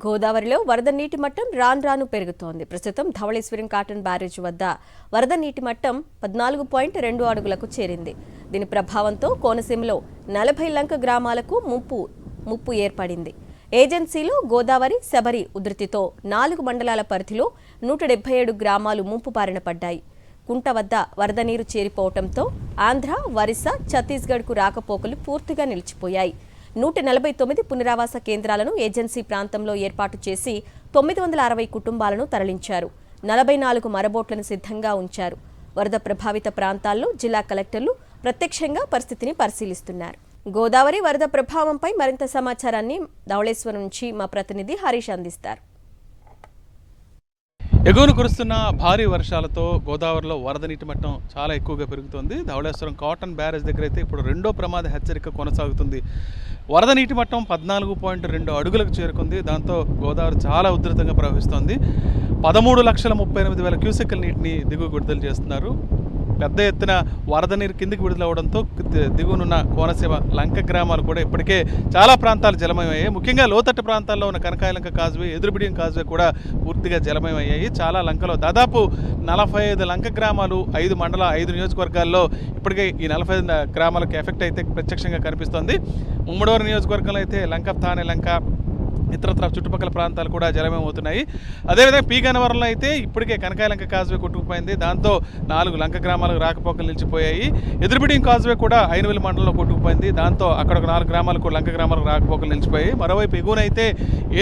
గోదావరిలో వరద నీటి మట్టం రాను పెరుగుతోంది. ప్రస్తుతం ధవళేశ్వరం కాటన్ బ్యారేజ్ వద్ద వరద నీటి మట్టం 14.2 అడుగులకు చేరింది. దీని ప్రభావంతో కోనసీమలో 40 లంక గ్రామాలకు ముప్పు ఏర్పడింది. ఏజెన్సీలో గోదావరి, శబరి ఉధృతితో 4 మండలాల పరిధిలో 177 గ్రామాలు ముంపు బారిన పడ్డాయి. కుంట వద్ద వరద నీరు చేరిపోవడంతో ఆంధ్ర, ఒరిస్సా, ఛత్తీస్గఢ్కు రాకపోకలు పూర్తిగా నిలిచిపోయాయి. 149 పునరావాస కేంద్రాలను ఏజెన్సీ ప్రాంతంలో ఏర్పాటు చేసి 960 కుటుంబాలను తరలించారు. 44 మరబోట్లను సిద్ధంగా ఉంచారు. వరద ప్రభావిత ప్రాంతాల్లో జిల్లా కలెక్టర్లు ప్రత్యక్షంగా పరిస్థితిని పరిశీలిస్తున్నారు. గోదావరి వరద ప్రభావంపై మరింత సమాచారాన్ని ధవళేశ్వరం నుంచి మా ప్రతినిధి హరీష్ అందిస్తారు. ఎగువన కురుస్తున్న భారీ వర్షాలతో గోదావరిలో వరద నీటి మట్టం చాలా ఎక్కువగా పెరుగుతోంది. ధవళేశ్వరం కాటన్ బ్యారేజ్ దగ్గర అయితే ఇప్పుడు రెండో ప్రమాద హెచ్చరిక కొనసాగుతుంది. వరద నీటి మట్టం 14.2 అడుగులకు చేరుకుంది. దాంతో గోదావరి చాలా ఉధృతంగా ప్రవహిస్తోంది. 13,38,000 క్యూసెక్కుల నీటిని దిగువ విడుదల చేస్తున్నారు. పెద్ద ఎత్తున వరద నీరు కిందికి విడుదలవడంతో దిగువనున్న కోనసీమ లంక గ్రామాలు కూడా ఇప్పటికే చాలా ప్రాంతాలు జలమయమయ్యాయి. ముఖ్యంగా లోతట్టు ప్రాంతాల్లో ఉన్న కనకాయలంక కాజ్వే, ఎదురుబిడియం కాజ్వే కూడా పూర్తిగా జలమయమయ్యాయి. చాలా లంకలో దాదాపు 45 లంక గ్రామాలు 5 మండల 5 నియోజకవర్గాల్లో ఇప్పటికే ఈ 45 గ్రామాలకు ఎఫెక్ట్ అయితే ప్రత్యక్షంగా కనిపిస్తోంది. ముమ్మడోరు నియోజకవర్గంలో అయితే లంక, తానే లంక, ఇతరత్ర చుట్టుపక్కల ప్రాంతాలు కూడా జలమయమవుతున్నాయి. అదేవిధంగా పీ గన్నవరంలో అయితే ఇప్పటికే కనకాయలంక కాజ్వే కొట్టుకుపోయింది. దాంతో 4 లంక గ్రామాలకు రాకపోకలు నిలిచిపోయాయి. ఎదురుబిడియం కాజ్వే కూడా ఐనవెల్లి మండలంలో కొట్టుకుపోయింది. దాంతో అక్కడ ఒక 4 గ్రామాలకు లంక గ్రామాలకు రాకపోకలు నిలిచిపోయాయి. మరోవైపు ఎగువనైతే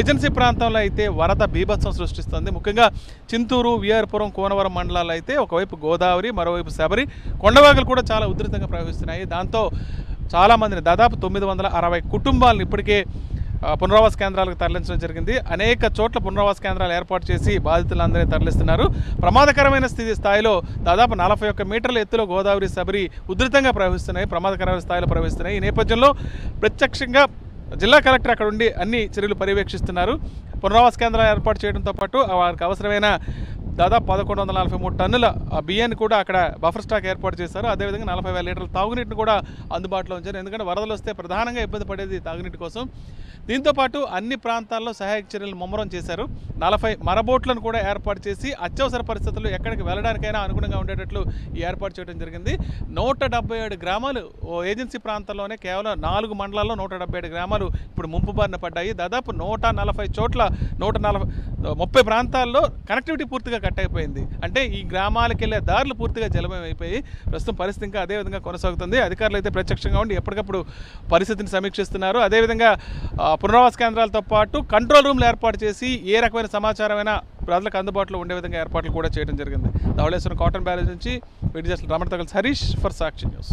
ఏజెన్సీ ప్రాంతంలో అయితే వరద బీభత్సం సృష్టిస్తుంది. ముఖ్యంగా చింతూరు, విఆర్పురం, కోనవరం మండలాల్లో అయితే ఒకవైపు గోదావరి, మరోవైపు శబరి, కొండవాగులు కూడా చాలా ఉధృతంగా ప్రవహిస్తున్నాయి. దాంతో చాలామందిని దాదాపు 960 కుటుంబాలను ఇప్పటికే పునరావాస కేంద్రాలకు తరలించడం జరిగింది. అనేక చోట్ల పునరావాస కేంద్రాలు ఏర్పాటు చేసి బాధితులందరినీ తరలిస్తున్నారు. ప్రమాదకరమైన స్థాయిలో దాదాపు 41 మీటర్ల ఎత్తులో గోదావరి, శబరి ఉధృతంగా ప్రవహిస్తున్నాయి, ప్రమాదకరమైన స్థాయిలో ప్రవహిస్తున్నాయి. ఈ నేపథ్యంలో ప్రత్యక్షంగా జిల్లా కలెక్టర్ అక్కడ ఉండి అన్ని చర్యలు పర్యవేక్షిస్తున్నారు. పునరావాస కేంద్రాలు ఏర్పాటు చేయడంతో పాటు వారికి అవసరమైన దాదాపు 1143 టన్నుల బియ్యాన్ని కూడా అక్కడ బఫర్ స్టాక్ ఏర్పాటు చేశారు. అదేవిధంగా 40,000 లీటర్ల తాగునీటిని కూడా అందుబాటులో ఉంచారు. ఎందుకంటే వరదలు వస్తే ప్రధానంగా ఇబ్బంది పడేది తాగునీటి కోసం. దీంతోపాటు అన్ని ప్రాంతాల్లో సహాయక చర్యలు ముమ్మరం చేశారు. 40 మరబోట్లను కూడా ఏర్పాటు చేసి అత్యవసర పరిస్థితుల్లో ఎక్కడికి వెళ్ళడానికైనా అనుగుణంగా ఉండేటట్లు ఈ ఏర్పాటు చేయడం జరిగింది. 177 గ్రామాలు ఏజెన్సీ ప్రాంతంలోనే కేవలం 4 మండలాల్లో 177 గ్రామాలు ఇప్పుడు ముంపు బారిన పడ్డాయి. దాదాపు 140 చోట్ల 130 ప్రాంతాల్లో కనెక్టివిటీ పూర్తిగా కట్ అయిపోయింది. అంటే ఈ గ్రామాలకు వెళ్ళే దారులు పూర్తిగా జలమయం అయిపోయి ప్రస్తుతం పరిస్థితి ఇంకా అదేవిధంగా కొనసాగుతుంది. అధికారులు అయితే ప్రత్యక్షంగా ఉండి ఎప్పటికప్పుడు పరిస్థితిని సమీక్షిస్తున్నారు. అదేవిధంగా పునరావాస కేంద్రాలతో పాటు కంట్రోల్ రూమ్లు ఏర్పాటు చేసి ఏ రకమైన సమాచారమైనా ప్రజలకు అందుబాటులో ఉండే విధంగా ఏర్పాట్లు కూడా చేయడం జరిగింది. ధవళేశ్వరం కాటన్ బ్యారేజ్ నుంచి వీడియో రమణ తగల్స్ హరీష్ ఫర్ సాక్షి న్యూస్.